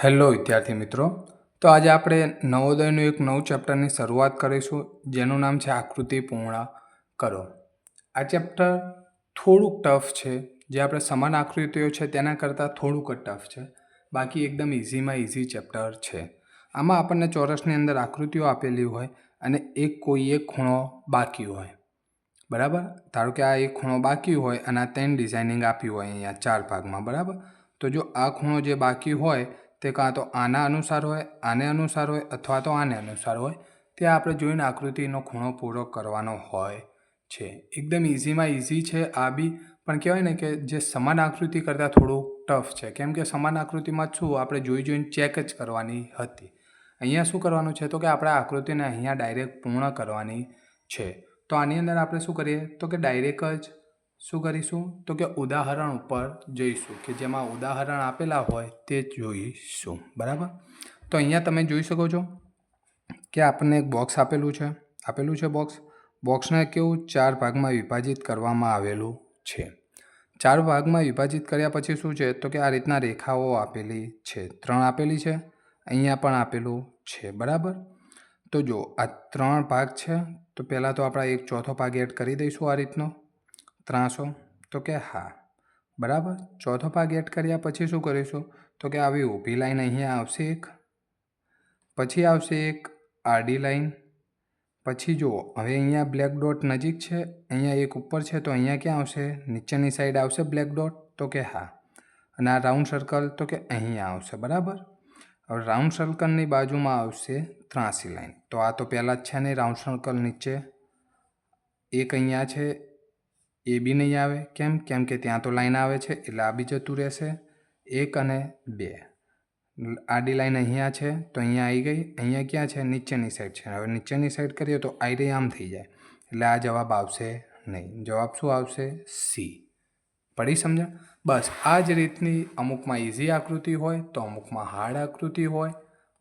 Hello વિદ્યાર્થી મિત્રો, તો આજે આપણે નવોદયનું એક નવું ચેપ્ટરની શરૂઆત કરીશું જેનું નામ છે આકૃતિ પૂર્ણ કરો. આ ચેપ્ટર થોડુંક ટફ છે. જે આપણે સમાન આકૃતિઓ છે તેના કરતાં થોડુંક જ ટફ છે. બાકી એકદમ ઇઝીમાં ઇઝી ચેપ્ટર છે. આમાં આપણને ચોરસની અંદર આકૃતિઓ આપેલી હોય અને કોઈ એક ખૂણો બાકી હોય. બરાબર, ધારો કે આ એક ખૂણો બાકી હોય અને આ 3 ડિઝાઇનિંગ આપી હોય અહીંયા 4 ભાગમાં. બરાબર, તો જો આ ખૂણો જે બાકી હોય તે કાં તો આના અનુસાર હોય, આને અનુસાર હોય અથવા તો આને અનુસાર હોય. તે આપણે જોઈને આકૃતિનો ખૂણો પૂરો કરવાનો હોય છે. એકદમ ઇઝીમાં ઇઝી છે આ બી, પણ કહેવાય ને કે જે સમાન આકૃતિ કરતાં થોડું ટફ છે. કેમ કે સમાન આકૃતિમાં શું આપણે જોઈને ચેક જ કરવાની હતી. અહીંયા શું કરવાનું છે તો કે આપણે આકૃતિને અહીંયા ડાયરેક્ટ પૂર્ણ કરવાની છે. તો આની અંદર આપણે શું કરીએ તો કે ડાયરેક્ટ જ શું કરીશું તો કે ઉદાહરણ ઉપર જઈશું કે જેમાં ઉદાહરણ આપેલા હોય તે જોઈશું. બરાબર, તો અહીંયા તમે જોઈ શકો છો કે આપણને એક બોક્સ આપેલું છે. બોક્સને કેવું 4 ભાગમાં વિભાજિત કરવામાં આવેલું છે. 4 ભાગમાં વિભાજિત કર્યા પછી શું છે તો કે આ રીતના રેખાઓ આપેલી છે. 3 આપેલી છે, અહીંયા પણ આપેલું છે. બરાબર, તો જો આ 3 ભાગ છે તો પહેલાં તો આપણે એક ચોથો ભાગ એડ કરી દઈશું આ રીતનો ત્રાસો. તો કે હા, બરાબર. ચોથો ભાગ એડ કર્યા પછી શું કરીશું તો કે આવી ઊભી લાઈન અહીંયા આવશે એક, પછી આવશે એક આડી લાઈન. પછી જુઓ હવે અહીંયા બ્લેક ડોટ નજીક છે, અહીંયા એક ઉપર છે, તો અહીંયા ક્યાં આવશે નીચેની સાઈડ આવશે બ્લેક ડોટ. તો કે હા, અને આ રાઉન્ડ સર્કલ તો કે અહીંયા આવશે. બરાબર, હવે રાઉન્ડ સર્કલની બાજુમાં આવશે ત્રાસી લાઈન. તો આ તો પહેલાં જ છે ને રાઉન્ડ સર્કલ નીચે એક અહીંયા છે, એ બી નહીં આવે. કેમ કે ત્યાં તો લાઈન આવે છે એટલે આ બી જતું રહેશે. 1 અને 2 આડી લાઈન અહીંયા છે તો અહીંયા આવી ગઈ. અહીંયા ક્યાં છે નીચેની સાઈડ છે. હવે નીચેની સાઈડ કરીએ તો આઈ આમ થઈ જાય એટલે આ જવાબ આવશે નહીં. જવાબ શું આવશે? સી. પડી સમજ્યા? બસ આ જ રીતની અમુકમાં ઇઝી આકૃતિ હોય તો અમુકમાં હાર્ડ આકૃતિ હોય.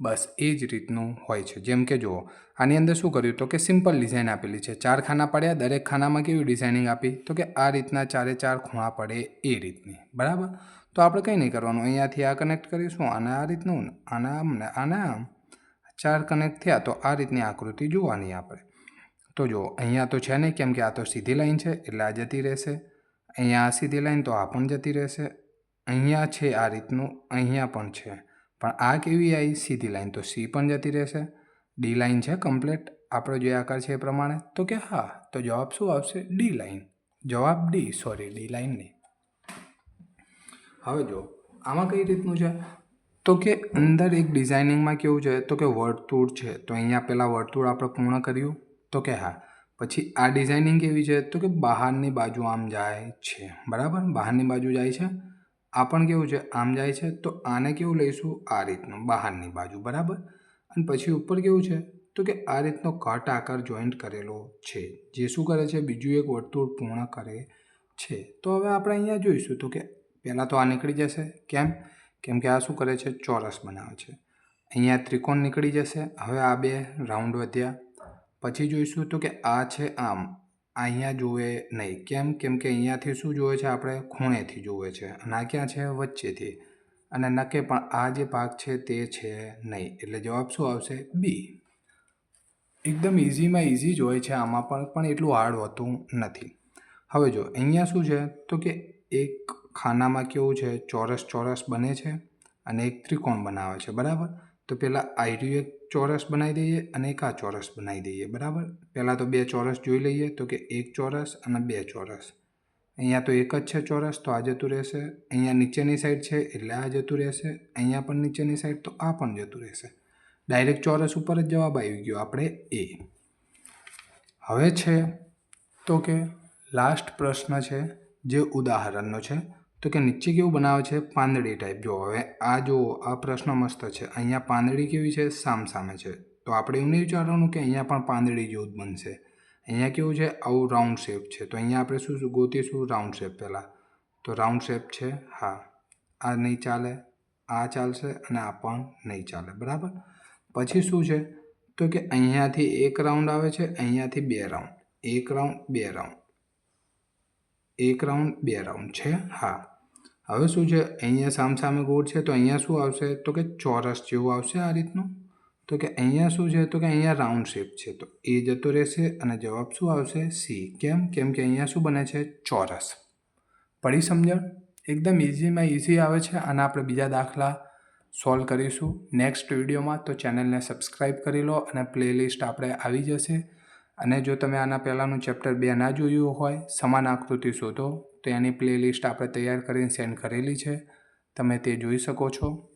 બસ એ જ રીતનું હોય છે. જેમ કે જુઓ આની અંદર શું કર્યું તો કે સિમ્પલ ડિઝાઇન આપેલી છે. 4 ખાના પડ્યા, દરેક ખાનામાં કેવી ડિઝાઇનિંગ આપી તો કે આ રીતના 4 ખૂણા પડે એ રીતની. બરાબર, તો આપણે કંઈ નહીં કરવાનું, અહીંયાથી આ કનેક્ટ કરીશું અને આ રીતનું, આના આમ ને આના આમ 4 કનેક્ટ થયા તો આ રીતની આકૃતિ જોવાની આપણે. તો જો અહીંયા તો છે નહીં, કેમ કે આ તો સીધી લાઈન છે એટલે આ જતી રહેશે. અહીંયા આ સીધી લાઈન તો આ પણ જતી રહેશે. અહીંયા છે આ રીતનું, અહીંયા પણ છે, પણ આ કેવી આવી સીધી લાઈન તો સી પણ જતી રહેશે. ડી લાઈન છે કમ્પ્લીટ આપણો જે આકાર છે એ પ્રમાણે. તો કે હા, તો જવાબ શું આવશે? D line. જવાબ ડી, સોરી ડી લાઈન નહીં. હવે જો આમાં કઈ રીતનું છે તો કે અંદર એક ડિઝાઇનિંગમાં કેવું છે તો કે વર્તુળ છે. તો અહીંયા પહેલાં વર્તુળ આપણે પૂર્ણ કર્યું. તો કે હા, પછી આ ડિઝાઇનિંગ કેવી છે તો કે બહારની બાજુ આમ જાય છે. બરાબર, બહારની બાજુ જાય છે. આ પણ કેવું છે આમ જાય છે. તો આને કેવું લઈશું આ રીતનું બહારની બાજુ. બરાબર, અને પછી ઉપર કેવું છે તો કે આ રીતનો કટ આકાર જોઈન્ટ કરેલો છે જે શું કરે છે બીજું એક વર્તુળ પૂર્ણ કરે છે. તો હવે આપણે અહીંયા જોઈશું તો કે પહેલાં તો આ નીકળી જશે. કેમ કે આ શું કરે છે ચોરસ બનાવે છે. અહીંયા ત્રિકોણ નીકળી જશે. હવે આ 2 રાઉન્ડ વધ્યા. પછી જોઈશું તો કે આ છે આમ, અહીંયા જોવે નહીં. કેમ કે અહીંયાથી શું જોવે છે આપણે ખૂણેથી જોવે છે અને આ ક્યાં છે વચ્ચેથી. અને નકે પણ આ જે ભાગ છે તે છે નહીં એટલે જવાબ શું આવશે? બી. એકદમ ઇઝીમાં ઇઝી જ હોય છે આમાં પણ એટલું હાર્ડ હોતું નથી. હવે જો અહીંયા શું છે તો કે એક ખાનામાં કેવું છે ચોરસ બને છે અને એક ત્રિકોણ બનાવે છે. બરાબર, તો પહેલાં આયરું એક ચોરસ બનાવી દઈએ અને એક આ ચોરસ બનાવી દઈએ. બરાબર, પહેલાં તો 2 ચોરસ જોઈ લઈએ તો કે 1 ચોરસ અને 2 ચોરસ. અહીંયા તો એક જ છે ચોરસ તો આ જતું રહેશે. અહીંયા નીચેની સાઈડ છે એટલે આ જતું રહેશે. અહીંયા પણ નીચેની સાઈડ તો આ પણ જતું રહેશે. ડાયરેક્ટ ચોરસ ઉપર જ જવાબ આવી ગયો આપણે એ. હવે છે તો કે લાસ્ટ પ્રશ્ન છે જે ઉદાહરણનો છે. તો કે નીચે કેવું બનાવે છે પાંદડી ટાઈપ. જો હવે આ પ્રશ્ન મસ્ત છે. અહીંયા પાંદડી કેવી છે સામે છે. તો આપણે એવું નહીં વિચારવાનું કે અહીંયા પણ પાંદડી જેવું જ બનશે. અહીંયા કેવું છે આવું રાઉન્ડ શેપ છે. તો અહીંયા આપણે શું ગોતીશું? રાઉન્ડ શેપ પહેલાં. તો રાઉન્ડ શેપ છે, હા, આ નહીં ચાલે, આ ચાલશે અને આ પણ નહીં ચાલે. બરાબર, પછી શું છે તો કે અહીંયાથી 1 રાઉન્ડ આવે છે, અહીંયાથી 2 round. 1 round 2 round, 1 round 2 round છે. હા, હવે શું છે, અહીંયા સામસામે ગોળ છે તો અહીંયા શું આવશે, તો કે ચોરસ જેવું આવશે આ રીતનું. તો કે અહીંયા શું છે, તો કે અહીંયા રાઉન્ડ શેપ છે, તો એ જતો રહેશે અને જવાબ શું આવશે, સી. કેમ કે અહીંયા શું બને છે, ચોરસ. પડી સમજણ? એકદમ ઇઝીમાં ઇઝી આવે છે. અને આપણે બીજા દાખલા સોલ્વ કરીશું નેક્સ્ટ વિડીયોમાં. તો ચેનલને સબસ્ક્રાઈબ કરી લો અને પ્લેલિસ્ટ આપણે આવી જશે. અને જો તમે આના પહેલાંનું ચેપ્ટર 2 ના જોયું હોય, સમાન આકૃતિ શોધો, તો એની પ્લેલિસ્ટ આપણે તૈયાર કરીને સેન્ડ કરેલી છે, તમે તે જોઈ શકો છો.